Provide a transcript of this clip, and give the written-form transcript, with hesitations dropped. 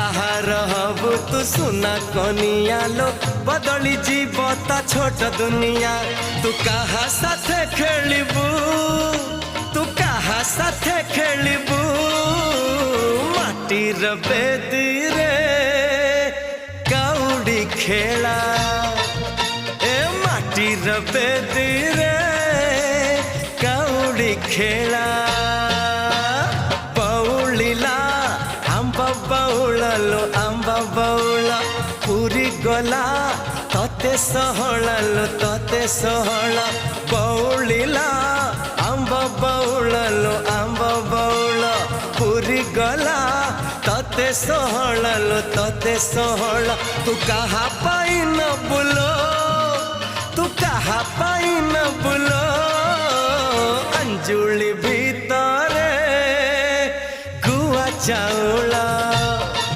काहार हबु तू सुना कनिया लो बदली जीव ता छोट दुनिया तू काहा साथे खेलिबू तू काहा साथे खेलिबू माटीर बेदी रे कौड़ी खेला ए माटीर बेदी रे कौड़ी खेला बौळलो आंबा बौळ पुरी गला तते सहळलो तते सहळ बौळिला आंबा बौळलो आंबा बौळ पुरी गला तते सहळलो तते सहळ तू कहा पाई न बुलो तू कहा पाई न बुलो अंजुली भीतरे गुआ चाउला